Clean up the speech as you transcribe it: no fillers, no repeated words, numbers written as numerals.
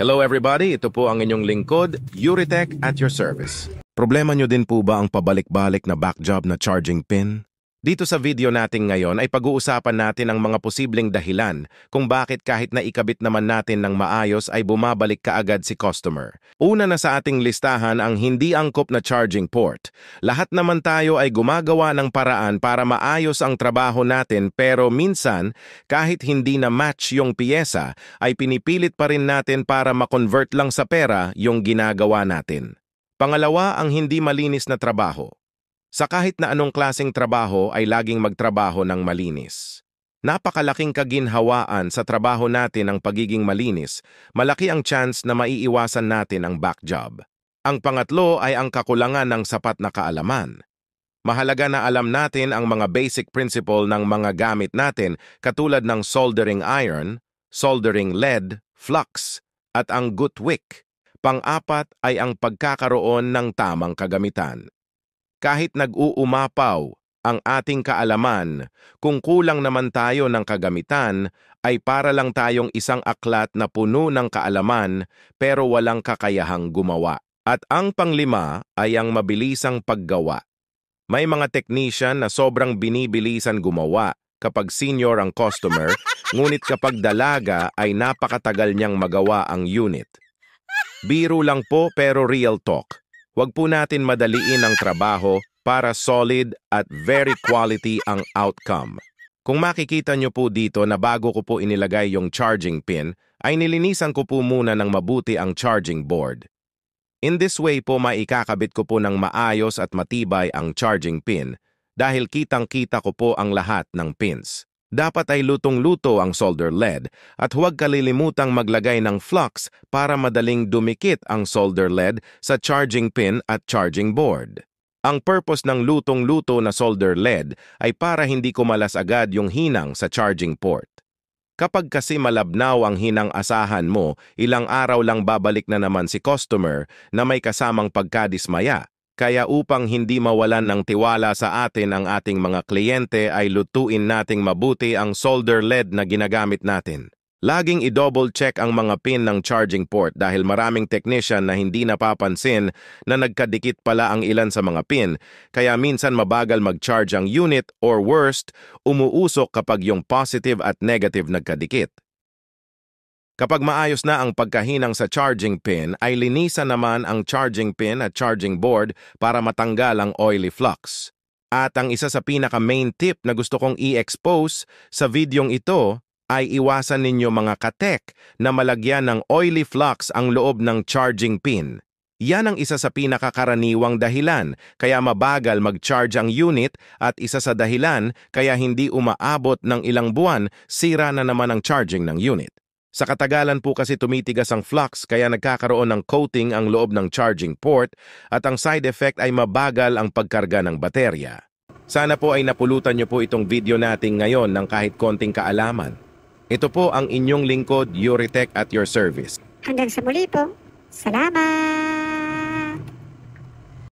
Hello everybody, ito po ang inyong lingkod, Yuritech at your service. Problema nyo din po ba ang pabalik-balik na back job na charging pin? Dito sa video natin ngayon ay pag-uusapan natin ang mga posibleng dahilan kung bakit kahit na ikabit naman natin ng maayos ay bumabalik kaagad si customer. Una na sa ating listahan ang hindi angkop na charging port. Lahat naman tayo ay gumagawa ng paraan para maayos ang trabaho natin pero minsan kahit hindi na match yung piyesa ay pinipilit pa rin natin para ma-convert lang sa pera yung ginagawa natin. Pangalawa ang hindi malinis na trabaho. Sa kahit na anong klaseng trabaho ay laging magtrabaho ng malinis. Napakalaking kaginhawaan sa trabaho natin ang pagiging malinis, malaki ang chance na maiiwasan natin ang back job. Ang pangatlo ay ang kakulangan ng sapat na kaalaman. Mahalaga na alam natin ang mga basic principle ng mga gamit natin katulad ng soldering iron, soldering lead, flux, at ang good wick. Pang-apat ay ang pagkakaroon ng tamang kagamitan. Kahit nag-uumapaw ang ating kaalaman, kung kulang naman tayo ng kagamitan, ay para lang tayong isang aklat na puno ng kaalaman pero walang kakayahang gumawa. At ang panglima ay ang mabilisang paggawa. May mga technician na sobrang binibilisan gumawa kapag senior ang customer, ngunit kapag dalaga ay napakatagal niyang magawa ang unit. Biro lang po pero real talk. Huwag po natin madaliin ang trabaho para solid at very quality ang outcome. Kung makikita nyo po dito na bago ko po inilagay yung charging pin, ay nilinisan ko po muna ng mabuti ang charging board. In this way po maikakabit ko po ng maayos at matibay ang charging pin dahil kitang-kita ko po ang lahat ng pins. Dapat ay lutong-luto ang solder lead at huwag kalilimutang maglagay ng flux para madaling dumikit ang solder lead sa charging pin at charging board. Ang purpose ng lutong-luto na solder lead ay para hindi kumalas agad yung hinang sa charging port. Kapag kasi malabnaw ang hinang asahan mo, ilang araw lang babalik na naman si customer na may kasamang pagkadismaya. Kaya upang hindi mawalan ng tiwala sa atin ang ating mga kliyente ay lutuin nating mabuti ang solder lead na ginagamit natin. Laging i-double check ang mga pin ng charging port dahil maraming technician na hindi napapansin na nagkadikit pala ang ilan sa mga pin, kaya minsan mabagal mag-charge ang unit or worst, umuusok kapag yung positive at negative nagkadikit. Kapag maayos na ang pagkahinang sa charging pin, ay linisan naman ang charging pin at charging board para matanggal ang oily flux. At ang isa sa pinaka-main tip na gusto kong i-expose sa videong ito ay iwasan ninyo mga katek na malagyan ng oily flux ang loob ng charging pin. Yan ang isa sa pinakakaraniwang dahilan kaya mabagal mag-charge ang unit at isa sa dahilan kaya hindi umaabot ng ilang buwan, sira na naman ang charging ng unit. Sa katagalan po kasi tumitigas ang flux kaya nagkakaroon ng coating ang loob ng charging port at ang side effect ay mabagal ang pagkarga ng baterya. Sana po ay napulutan nyo po itong video natin ngayon ng kahit konting kaalaman. Ito po ang inyong lingkod, Yuritech at your service. Hanggang sa muli po. Salamat!